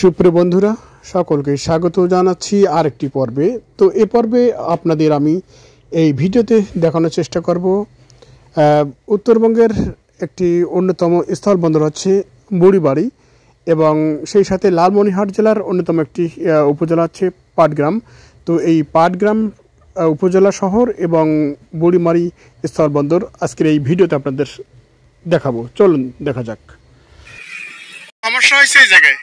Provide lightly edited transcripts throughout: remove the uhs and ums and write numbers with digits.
সুপ্রিয় বন্ধুরা, সকলকে স্বাগত জানাচ্ছি আরেকটি পর্বে। তো এ পর্বে আপনাদের আমি এই ভিডিওতে দেখানোর চেষ্টা করব উত্তরবঙ্গের একটি অন্যতম স্থলবন্দর হচ্ছে বুড়িবাড়ি, এবং সেই সাথে লালমনিরহাট জেলার অন্যতম একটি উপজেলা হচ্ছে পাটগ্রাম। তো এই পাটগ্রাম উপজেলা শহর এবং বুড়িমারি স্থলবন্দর আজকের এই ভিডিওতে আপনাদের দেখাবো। চলুন দেখা যাক। সমস্যা হয়েছে এই জায়গায়।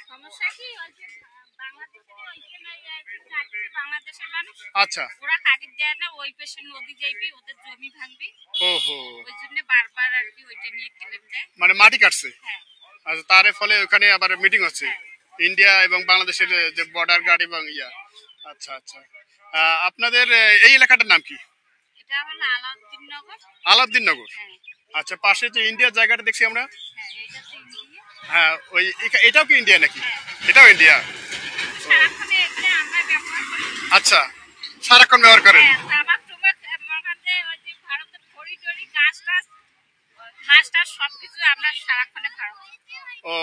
আচ্ছা, ওরা কাটি দেয় না, ওই পাশে নদী যাইবি, ওদের জমি ভাঙবি। ওহো, ওই জন্য বারবার আর কি ওইটা নিয়ে ক্লেম দেয়। মানে মাটি কাটছে। হ্যাঁ, আচ্ছা, তার ফলে ওখানে আবার মিটিং হচ্ছে ইন্ডিয়া এবং বাংলাদেশের যে বর্ডার গার্ড এবং ইয়া। আচ্ছা আচ্ছা, আপনাদের এই এলাকাটার নাম কি? এটা হলো আলাউদ্দিন নগর। আলাউদ্দিন নগর। হ্যাঁ, আচ্ছা, পাশে যে ইন্ডিয়ার জায়গাটা দেখছি আমরা। হ্যাঁ, এটা তো ইন্ডিয়া। হ্যাঁ, ওই এটাও কি ইন্ডিয়া নাকি? হ্যাঁ, এটাও ইন্ডিয়া। সারাক্ষণে এখানে আমরা ব্যবহার করি। আচ্ছা, সারাক্ষণ ব্যবহার করেন। হ্যাঁ, তামাক টুমাক মনে ওই যে ভারতের খড়ি টড়ি গাছ টাছ সবকিছু আমরা সারাক্ষণে ভারত। ও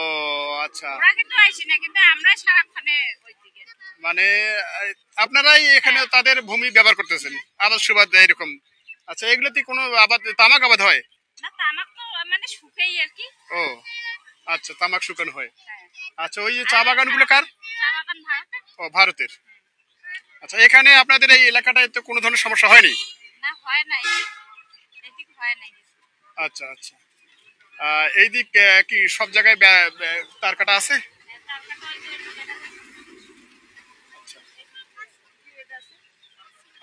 আচ্ছা, ওরা কিন্তু আইসি না, কিন্তু আমরা সারাক্ষণে ওই দিকে। মানে আপনারাই এখানে তাদের ভূমি ব্যবহার করতেছেন, আবাদ সুবাদ এরকম। আচ্ছা, এগুলোতে কোনো আবাদ, তামাক আবাদ হয় না? তামাক তো মানে শুকেই আর কি। ও আচ্ছা, তামাক শুকানো হয়। হ্যাঁ। আচ্ছা, ওই যে চা বাগানগুলো কার? চা বাগান ভারতের। ও, ভারতের। আচ্ছা, এখানে আপনাদের এই এলাকাটায় তো কোনো ধরনের সমস্যা হয়নি? না, হয় নাই, এদিক হয় নাই। আচ্ছা আচ্ছা, এই দিক কি সব জায়গায় তার কাটা আছে?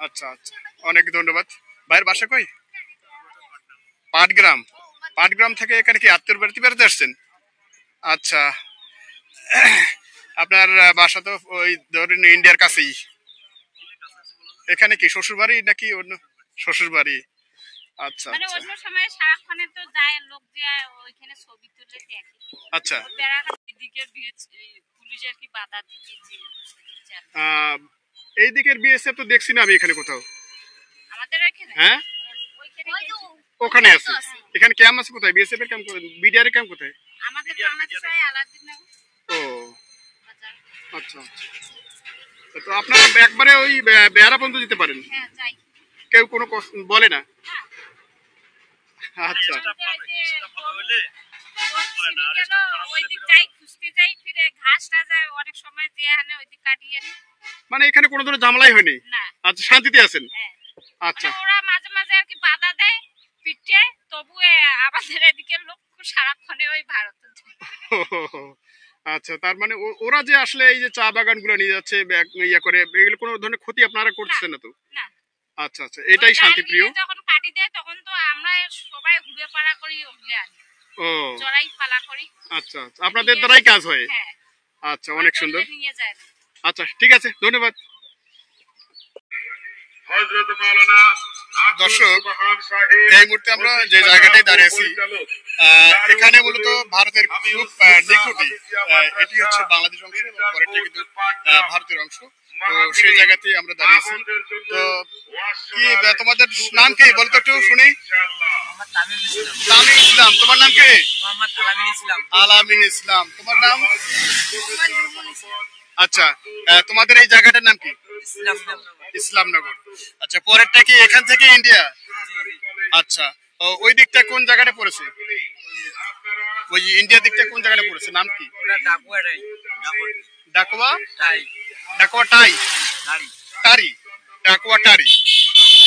আচ্ছা আচ্ছা, অনেক ধন্যবাদ। ভাইয়ের বাসা কই? পাটগ্রাম। পাটগ্রাম থেকে এখানে কি আত্মীয় বাড়িতে বেড়াতে আসছেন? আচ্ছা, আপনার বাসা তো ওই ধরেন ইন্ডিয়ার কাছেই। এখানে কি শ্বশুর বাড়ি নাকি অন্য? শ্বশুর বাড়ি। আচ্ছা মানে আচ্ছা অন্য সময় সারাক্ষণে তো যায় লোক, যায় ওইখানে ছবি তুলে দেখে। আচ্ছা, এদিকে পুলিশ আর কি বাধা দিয়েছে। এই দিকের বিএসএফ তো দেখছি না আমি এখানে কোথাও। আমাদের এখানে হ্যাঁ, ওখানে আছে। এখানে ক্যাম্প আছে কোথায়? বিএসএফ এর ক্যাম্প কোথায়? বিডিআর এর ক্যাম্প কোথায়? আমাদের বাংলাদেশে আলাদিন নগর। ও আচ্ছা আচ্ছা, তো আপনারা একবারে ওই বেহারা পর্যন্ত যেতে পারেন? হ্যাঁ, যাই। কেউ কোনো বলে না? আচ্ছা, ওইদিক যাই, খুঁজতে যাই, ফিরে ঘাসটা যায় অনেক সময় দিয়ে আনে, ওইদিক কাটিয়ে নি। মানে এখানে কোনো ধরনের ঝামেলাই হয়নি? না। আচ্ছা, শান্তিতে আছেন? হ্যাঁ। আচ্ছা, মানে ওরা মাঝে মাঝে আর কি বাধা দেয় পিঠে, তবু আমাদের এদিকের লোক সারাক্ষণে ওই ভারত। আচ্ছা, তার মানে ওরা যে আসলে এই যে চা বাগান গুলো নিয়ে যাচ্ছে ইয়া করে, এগুলো কোনো ধরনের ক্ষতি আপনারা করছেন না তো? না। আচ্ছা আচ্ছা, এটাই শান্তিপ্রিয়। যখন কাটি দেয় তখন তো আমরা সবাই ঘুরে পাড়া করি, ওগুলো আনি। ও জড়াই পালা করি। আচ্ছা আচ্ছা, আপনাদের দ্বারাই কাজ হয়? হ্যাঁ। আচ্ছা, অনেক সুন্দর। নিয়ে যায়। আচ্ছা, ঠিক আছে, ধন্যবাদ। দর্শক, এই মুহূর্তে আমরা যে জায়গাটায় দাঁড়িয়েছি, এখানে মূলত ভারতের খুব নিকটে, এটি হচ্ছে বাংলাদেশ অংশ এবং পরেরটা কিন্তু ভারতের অংশ। তো সেই জায়গাতেই আমরা দাঁড়িয়েছি। তো কি তোমাদের নাম কি বলতো একটু শুনি? তামিম ইসলাম। তোমার নাম কি? আলামিন ইসলাম। তোমার নাম? আচ্ছা, তোমাদের এই জায়গাটার নাম কি? ইসলামনগর। আচ্ছা, পরেরটা কি এখান থেকে ইন্ডিয়া? আচ্ছা, ওই দিকটা কোন জায়গাটা পড়েছে? ওই ইন্ডিয়া দিকটা কোন জায়গাটা পড়েছে, নাম কি? ডাকুয়া টাই। টারি, ডাকুয়া টারি।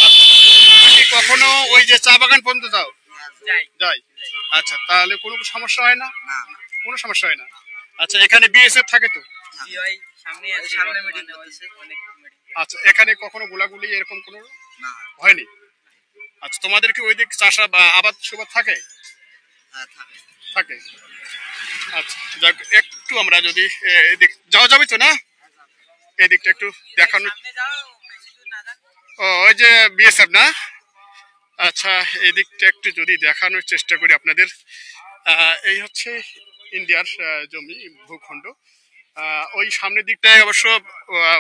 আচ্ছা, কখনো ওই যে চা বাগান পর্যন্ত যাও? যাই। আচ্ছা, তাহলে কোনো সমস্যা হয় না? কোনো সমস্যা হয় না। আচ্ছা, এখানে বিএসএফ থাকে তো? আচ্ছা, এখানে কখনো গোলাগুলি এরকম কোনো হয়নি? আচ্ছা, তোমাদের কি ওই দিক চাষা বা আবাদ সুবাদ থাকে? থাকে। আচ্ছা, যাক, একটু আমরা যদি এদিক যাওয়া যাবে তো না? এদিকটা একটু দেখানো। ও, ওই যে বিএসএফ না? আচ্ছা, এদিকটা একটু যদি দেখানোর চেষ্টা করি আপনাদের। এই হচ্ছে ইন্ডিয়ার জমি, ভূখণ্ড। ওই সামনের দিকটায় অবশ্য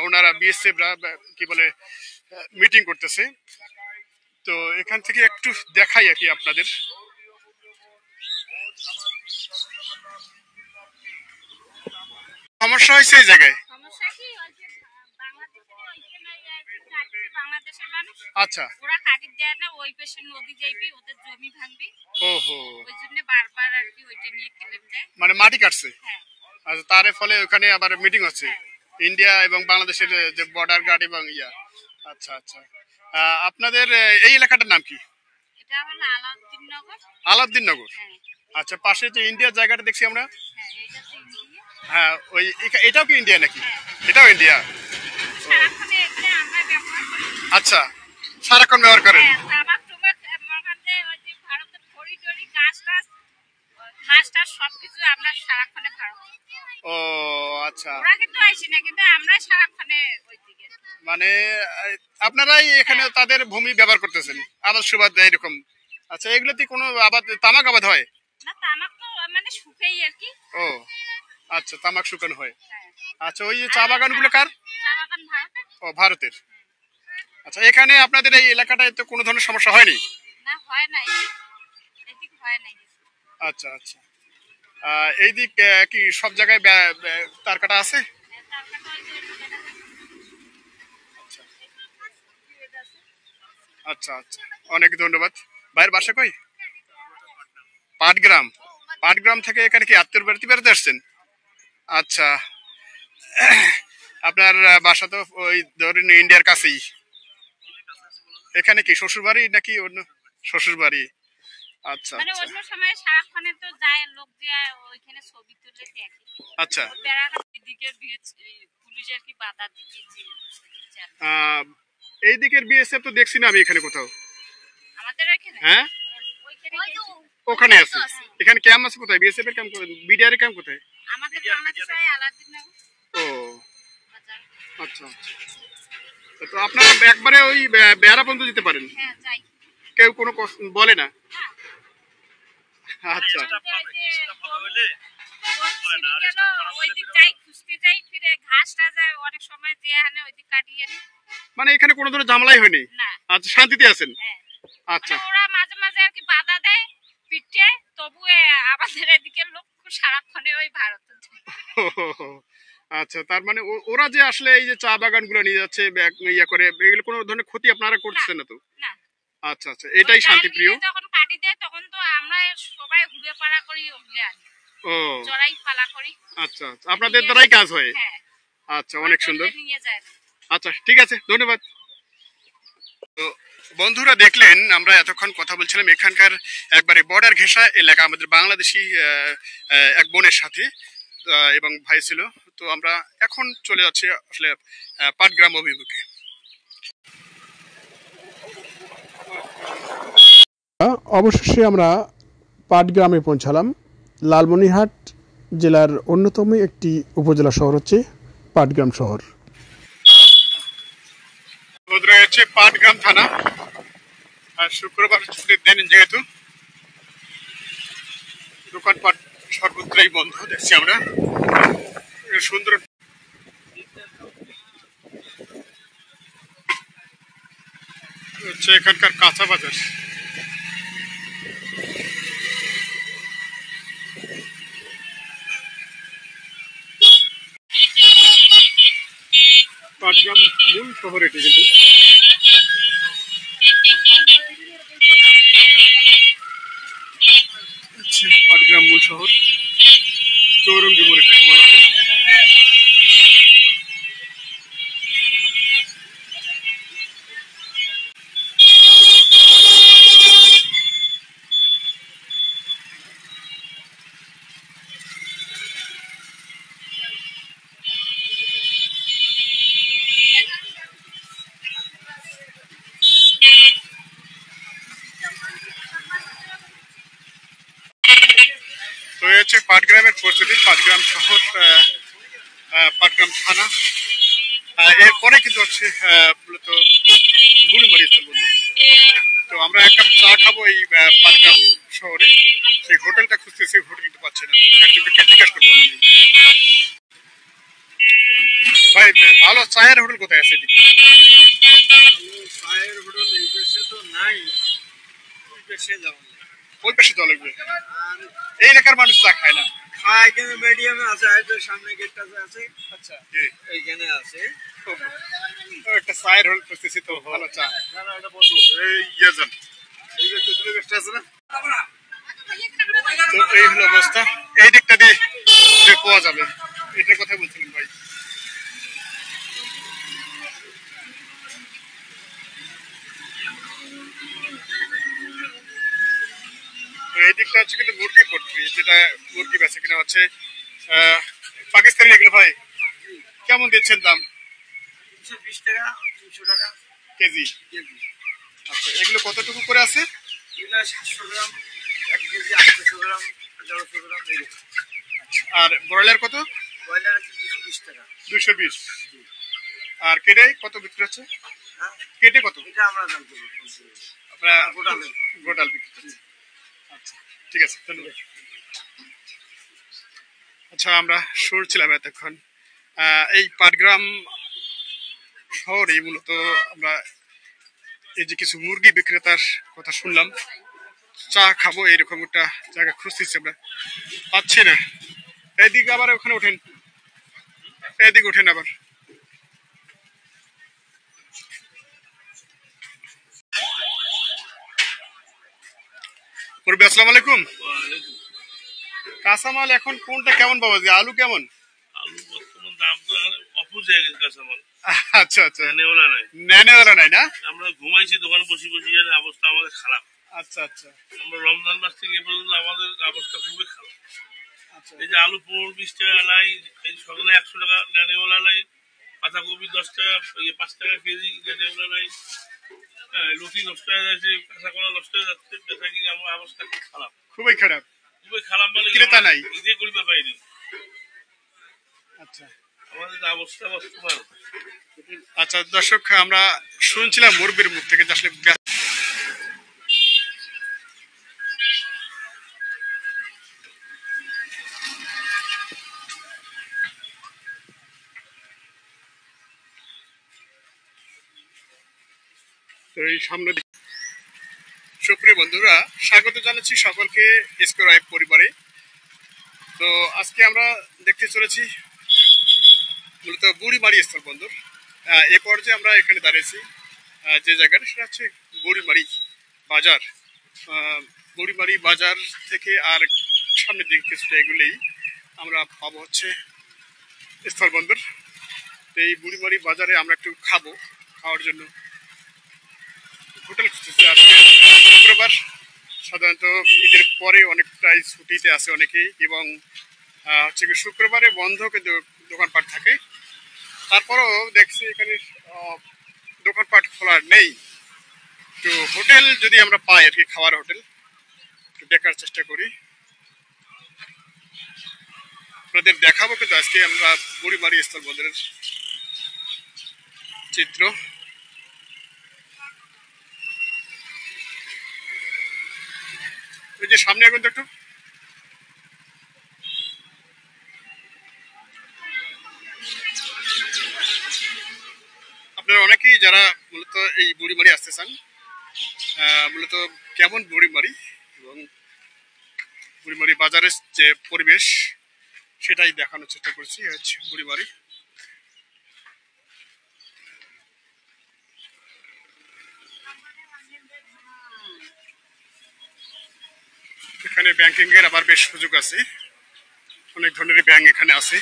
ওনারা বিএসএফরা কি বলে মিটিং করতেছে। তো এখান থেকে একটু দেখাই আর কি আপনাদের। সমস্যা হয়েছে এই জায়গায়? সমস্যা কি ওই যে বাংলাদেশের ওইখানে যাচ্ছে বাংলাদেশের মানুষ, আচ্ছা। ওরা কাটি দেয় না, ওই পাশে নদী যাইবি, ওদের জমি ভাঙবি, ওহো, ওই জন্য বারবার আর কি ওইটা নিয়ে ক্লেম দেয়। মানে মাটি কাটছে। হ্যাঁ আচ্ছা, তার ফলে ওখানে আবার মিটিং হচ্ছে হ্যাঁ। ইন্ডিয়া এবং বাংলাদেশের যে বর্ডার গার্ড এবং ইয়া। আচ্ছা আচ্ছা। আপনাদের এই এলাকাটার নাম কি? এটা হলো আলাউদ্দিন নগর। আলাউদ্দিন নগর। হ্যাঁ আচ্ছা, পাশে যে ইন্ডিয়ার জায়গাটা দেখছি আমরা। হ্যাঁ, এটা তো ইন্ডিয়া। হ্যাঁ, ওই এটাও কি ইন্ডিয়া নাকি? হ্যাঁ। এটাও ইন্ডিয়া। সারাক্ষণে এটা আমরা ব্যবহার করি। আচ্ছা, সারাক্ষণ ব্যবহার করেন। হ্যাঁ, তামাক টুমাক মনে ওই যে ভারতের খড়ি টড়ি গাছ টাছ ঘাস টাছ সবকিছু আমরা সারাক্ষণে ভাড়া করি। ও আচ্ছা, ওরা কিন্তু আইসি না, কিন্তু আমরা সারাক্ষণে ওই দিকে। মানে আপনারাই এখানে তাদের ভূমি ব্যবহার করতেছেন আবাদ সুবাদ এরকম। আচ্ছা, এগুলোতে কোনো আবাদ তামাক আবাদ হয় না, তামাক তো মানে শুকেই আর কি। ও আচ্ছা, তামাক শুকানো হয়। হ্যাঁ। আচ্ছা, ওই যে চা বাগানগুলো কার? চা বাগান ভারতের। ও, ভারতের। আচ্ছা, এখানে আপনাদের এই এলাকাটায় তো কোনো ধরনের সমস্যা হয়নি? না, হয় নাই, এদিক হয় নাই। আচ্ছা আচ্ছা। এই দিক কি সব জায়গায় তার কাটা আছে? তারপরে ওই যে এটা আচ্ছা আচ্ছা, অনেক ধন্যবাদ। ভাইয়ের বাসা কই? পাটগ্রাম। পাটগ্রাম থেকে এখানে কি আত্মীয় বাড়িতে বেড়াতে আসছেন? আচ্ছা, আপনার বাসা তো ওই ধরেন ইন্ডিয়ার কাছেই। এখানে কি শ্বশুর বাড়ি নাকি অন্য? শ্বশুর বাড়ি। আচ্ছা মানে আচ্ছা অন্য সময় সারাক্ষণে তো যায় লোক দিয়ে ওইখানে ছবি তুলে দেখে। আচ্ছা। বেড়াটা এদিকে পুলিশ আর কি বাধা দিয়েছে। এই দিকের বিএসএফ তো দেখছি না আমি এখানে কোথাও। আমাদের ওইখানে হ্যাঁ, ওখানে আছে। এখানে ক্যাম্প আছে কোথায়? বিএসএফ এর ক্যাম্প কোথায়? বিডিআর এর ক্যাম্প কোথায়? আমাদের বাংলাদেশে আলাদিন নগর ও বাজার। আচ্ছা আচ্ছা। তো আপনারা একবারে ওই বেহারা পর্যন্ত যেতে পারেন? হ্যাঁ যাই। কেউ কোনো বলে না? না। আচ্ছা। ওইদিক যাই, খুঁজতে যাই, ফিরে ঘাস টাস অনেক সময় দিয়ে আনে, ওইদিক কাটিয়ে আনি। মানে এখানে কোনো ধরনের ঝামেলাই হয়নি? না। আচ্ছা, শান্তিতে আছেন? হ্যাঁ। আচ্ছা। মানে ওরা মাঝে মাঝে আর কি বাধা দেয় পিঠে, তবু আমাদের এদিকে লোক সারাক্ষণে ওই ভারত। আচ্ছা, তার মানে ওরা যে আসলে এই যে চা বাগান গুলো নিয়ে যাচ্ছে ইয়া করে, এগুলো কোনো ধরনের ক্ষতি আপনারা করছেন না তো? না। আচ্ছা আচ্ছা, এটাই শান্তিপ্রিয়। যখন কাটি দেয় তখন তো আমরা সবাই ঘুরে পাড়া করি, ওগুলো আনি। ও জড়াই পালা করি। আচ্ছা আচ্ছা, আপনাদের দ্বারাই কাজ হয়? হ্যাঁ। আচ্ছা, অনেক সুন্দর। নিয়ে যায় না। আচ্ছা, ঠিক আছে, ধন্যবাদ। তো বন্ধুরা, দেখলেন আমরা এতক্ষণ কথা বলছিলাম এখানকার একবারে বর্ডার ঘেঁষা এলাকা আমাদের বাংলাদেশি এক বোনের সাথে, এবং ভাই ছিল। তো আমরা এখন চলে যাচ্ছি আসলে পাটগ্রাম অভিমুখে। অবশেষে আমরা পাটগ্রামে পৌঁছালাম। লালমনিরহাট জেলার অন্যতম একটি উপজেলা শহর হচ্ছে পাটগ্রাম শহর। রয়েছে পাটগ্রাম থানা। আর শুক্রবার ছুটির দিন যেহেতু দোকানপাট সর্বত্রই বন্ধ দেখছি আমরা। সুন্দর হচ্ছে এখানকার কাঁচা বাজার। পাটগ্রাম মূল শহর এটি কিন্তু। পাটগ্রাম মূল শহর, চৌরঙ্গি মোড় এটাকে বলা হয়। তো হচ্ছে পাটগ্রামের পরিস্থিতি, পাটগ্রাম শহর, পাটগ্রাম থানা। এরপরে কিন্তু হচ্ছে মূলত গুড়িমারি স্থল বন্ধু। তো আমরা এক কাপ চা খাবো এই পাটগ্রাম শহরে। সেই হোটেলটা খুঁজতেছি, হোটেল কিন্তু পাচ্ছি না। একজনকে জিজ্ঞাসা করবো। ভাই, ভালো চায়ের হোটেল কোথায় আছে? চায়ের হোটেল এই দেশে তো নাই, ওই দেশে যাওয়া ওই পাশে যাওয়া লাগবে। এই এলাকার মানুষ চা খায় না। এখানে মিডিয়ামে আছে, হয়তো সামনে গেটটাতে আছে। আচ্ছা, এইখানে আছে। একটা চায়ের হোল করতেছি তো, ভালো চা। না না, এটা বসো। এই যান, এই যে তেঁতুলের গাছটা আছে না, তো এই হলো অবস্থা। এই দিকটা দিয়ে পাওয়া যাবে, এটার কথা বলছিলেন ভাই। এই দিকটা হচ্ছে কিন্তু মুরগি পট্রি, যেটা মুরগি বেচে কিনা হচ্ছে পাকিস্তানি। এগুলো ভাই কেমন দিচ্ছেন দাম? 220 টাকা, 300 টাকা কেজি। কেজি। আচ্ছা, এগুলো কতটুকু করে আছে? এগুলো 700 গ্রাম, 1 কেজি 800 গ্রাম, 1100 গ্রাম এরকম। আর ব্রয়লার কত? ব্রয়লার আছে 220 টাকা। 220। আর কেটে কত বিক্রি হচ্ছে? হ্যাঁ, কেটে কত? এটা আমরা দাম করবো আপনারা গোটাল। গোটাল বিক্রি করছেন। আচ্ছা, ঠিক আছে, ধন্যবাদ। আচ্ছা, আমরা শুনছিলাম এতক্ষণ এই পাটগ্রাম শহরে মূলত আমরা এই যে কিছু মুরগি বিক্রেতার কথা শুনলাম। চা খাবো এরকম একটা জায়গা খুঁজতেছি, আমরা পাচ্ছি না। এইদিকে আবার ওখানে ওঠেন, এইদিকে ওঠেন আবার। মুরব্বি আসসালামু আলাইকুম। কাঁচামাল এখন কোনটা কেমন পাওয়া যায়? আলু কেমন? আলু বর্তমান দাম তো অপূর্যায় কাঁচামাল। আচ্ছা আচ্ছা, নেওয়ালা নাই, নেওয়ালা নাই না? আমরা ঘুমাইছি দোকান বসে বসে, অবস্থা আমাদের খারাপ। আচ্ছা আচ্ছা আমরা রমজান মাস থেকে এ পর্যন্ত আমাদের অবস্থা খুবই খারাপ। আচ্ছা। এই যে আলু 20 টাকা নাই, এই সকালে 100 টাকা নেওয়ালা নাই, পাতাকপি 10 টাকা, 5 টাকা কেজি নেওয়ালা নাই, লতি নষ্ট হয়ে যাচ্ছে, কাঁচা কলা নষ্ট হয়ে যাচ্ছে, বেচা কিনে আমার অবস্থা খুব খারাপ, খুবই খারাপ। খুবই খারাপ। মানে ক্রেতা নাই, নিজে করিতে পাইনি। আচ্ছা আমাদের অবস্থা বর্তমান। আচ্ছা দর্শক, আমরা শুনছিলাম মুরব্বির মুখ থেকে যে আসলে এই সামনে। সুপ্রিয় বন্ধুরা, স্বাগত জানাচ্ছি সকলকে স্কোয়ার পরিবারে। তো আজকে আমরা দেখতে চলেছি মূলত বুড়িমারি স্থলবন্দর। এ পর্যায়ে আমরা এখানে দাঁড়িয়েছি যে জায়গাটা, সেটা হচ্ছে বুড়িমারি বাজার। বুড়িমারি বাজার থেকে আর সামনের দিকে কিছুটা এগুলেই আমরা পাবো হচ্ছে স্থলবন্দর। তো এই বুড়িমারি বাজারে আমরা একটু খাওয়ার জন্য হোটেল খুঁজতেছি। আজকে শুক্রবার, সাধারণত ঈদের পরে অনেকটাই ছুটিতে আছে অনেকেই, এবং হচ্ছে কি শুক্রবারে বন্ধ কিন্তু দোকানপাট থাকে। তারপরেও দেখছি এখানে দোকানপাট খোলা নেই। তো হোটেল যদি আমরা পাই আর কি, খাওয়ার হোটেল একটু দেখার চেষ্টা করি, আপনাদের দেখাবো। কিন্তু আজকে আমরা বুড়িমারি স্থলবন্দরের চিত্র। ওই যে সামনে এখন তো একটু আপনারা অনেকেই যারা মূলত এই বুড়িমারি আসতে চান, মূলত কেমন বুড়িমারি এবং বুড়িমারি বাজারের যে পরিবেশ সেটাই দেখানোর চেষ্টা করছি। হচ্ছে বুড়িমারি। এখানে ব্যাংকিং এর আবার বেশ সুযোগ আছে, অনেক ধরনের ব্যাংক এখানে আছে।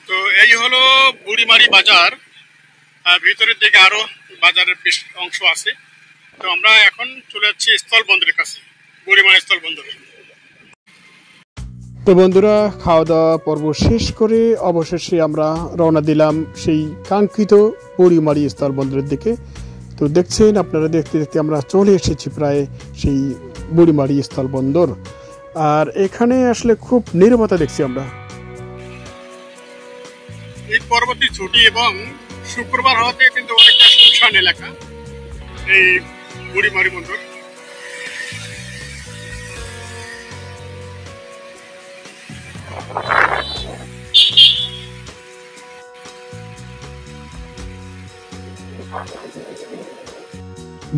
তো এই হলো বুড়িমারি বাজার। ভিতরের দিকে আরো বাজারের বেশ অংশ আছে। তো আমরা এখন চলে যাচ্ছি স্থলবন্দরের কাছে, বুড়িমারি স্থলবন্দরে। তো বন্ধুরা, খাওয়া দাওয়া পর্ব শেষ করে অবশেষে আমরা রওনা দিলাম সেই কাঙ্ক্ষিত বুড়িমারি স্থলবন্দরের দিকে। তো দেখছেন আপনারা, দেখতে দেখতে আমরা চলে এসেছি প্রায় সেই বুড়িমারি স্থলবন্দর। আর এখানে আসলে খুব নীরবতা দেখছি আমরা। এই পরবর্তী ছুটি এবং শুক্রবার হওয়াতে কিন্তু অনেকটা শুনশান এলাকা এই বুড়িমারি বন্দর।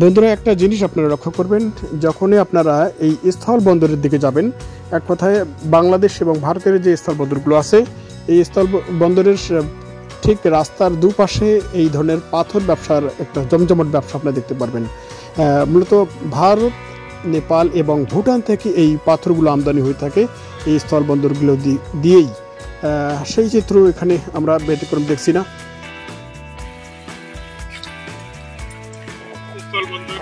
বন্ধুরা, একটা জিনিস আপনারা লক্ষ্য করবেন, যখনই আপনারা এই স্থল বন্দরের দিকে যাবেন, এক কথায় বাংলাদেশ এবং ভারতের যে স্থল বন্দরগুলো আছে, এই স্থল বন্দরের ঠিক রাস্তার দুপাশে এই ধরনের পাথর ব্যবসার একটা জমজমাট ব্যবসা আপনারা দেখতে পারবেন। মূলত ভারত, নেপাল এবং ভুটান থেকে এই পাথরগুলো আমদানি হয়ে থাকে এই স্থল বন্দরগুলো দিয়েই। সেই চিত্র এখানে আমরা ব্যতিক্রম দেখছি না। স্থলবন্দর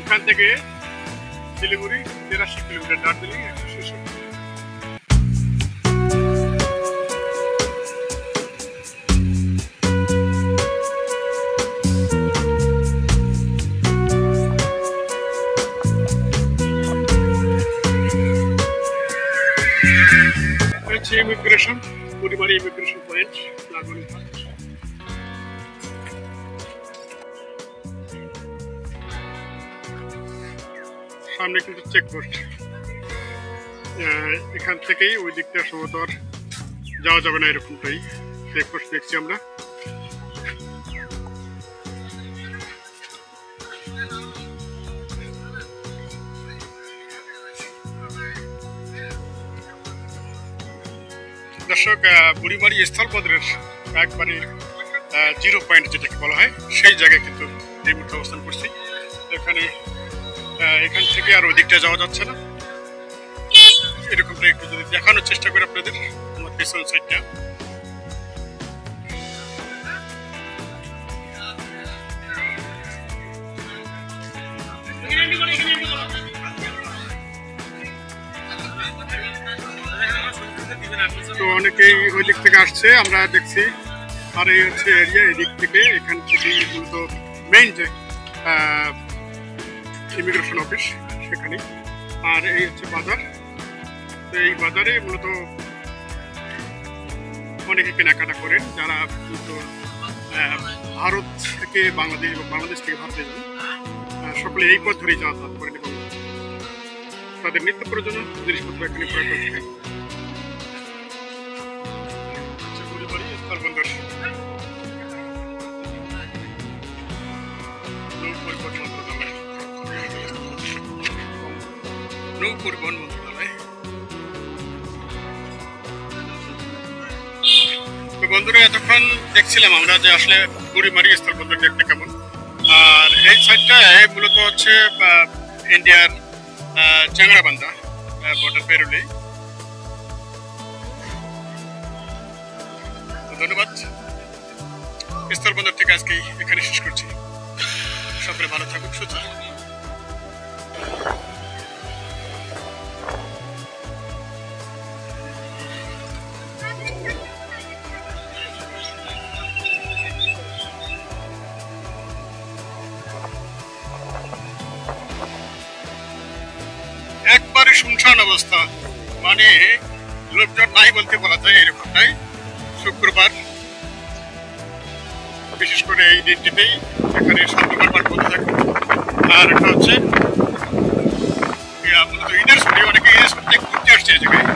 এখান থেকে Siliguri 83 kilometre, Darjeeling 166। Immigration, Burimari immigration point, সামনে কিন্তু চেকপোস্ট। এখান থেকেই ওই দিকটা সম্ভবত আর যাওয়া যাবে না, এরকমটাই চেকপোস্ট দেখছি আমরা। দর্শক, বুড়িমারি স্থলবন্দরের একবারে 0 পয়েন্ট যেটাকে বলা হয়, সেই জায়গায় কিন্তু এই মুহূর্তে অবস্থান করছি। এখান থেকে আর ওদিকটা যাওয়া যাচ্ছে না। এরকমটা একটু যদি দেখানোর চেষ্টা করি আপনাদের, আমার পিছন সাইডটা। তো অনেকেই ওই দিক থেকে আসছে, আমরা দেখছি। আর এই হচ্ছে এরিয়া, এই দিক থেকে এখান থেকে মূলত মেইন যে ইমিগ্রেশন অফিস সেখানে। আর এই হচ্ছে বাজার। তো এই বাজারে মূলত অনেকে কেনাকাটা করেন, যারা মূলত ভারত থেকে বাংলাদেশ এবং বাংলাদেশ থেকে ভারতে যান, সকলে এই পথ ধরেই যাতায়াত করেন এবং তাদের নিত্য প্রয়োজনীয় জিনিসপত্র এখানে ক্রয় করে থাকেন। স্থলবন্দর, নৌ পরিবহন মন্ত্রণালয়। তো বন্ধুরা, এতক্ষণ দেখছিলাম আমরা যে আসলে বুড়িমারি স্থলবন্দর দেখতে কেমন। আর এই সাইডটায় মূলত হচ্ছে ইন্ডিয়ার চ্যাংড়াবান্ধা বর্ডার পেরোলেই। ধন্যবাদ। স্থলবন্দর থেকে আজকে এখানে শেষ করছি। সকলে ভালো থাকুন, সুস্থ থাকুন। একবারে শুনশান অবস্থা, মানে লোকজন নাই বলতে বলা যায়, এরকমটাই। শুক্রবার, বিশেষ করে এই দিনটিতেই এখানে শান্তবার বন্ধ থাকে। আর একটা হচ্ছে মূলত ঈদের ছুটি, অনেকে ঈদের ছুটিতে ঘুরতে আসছে এই জায়গায়।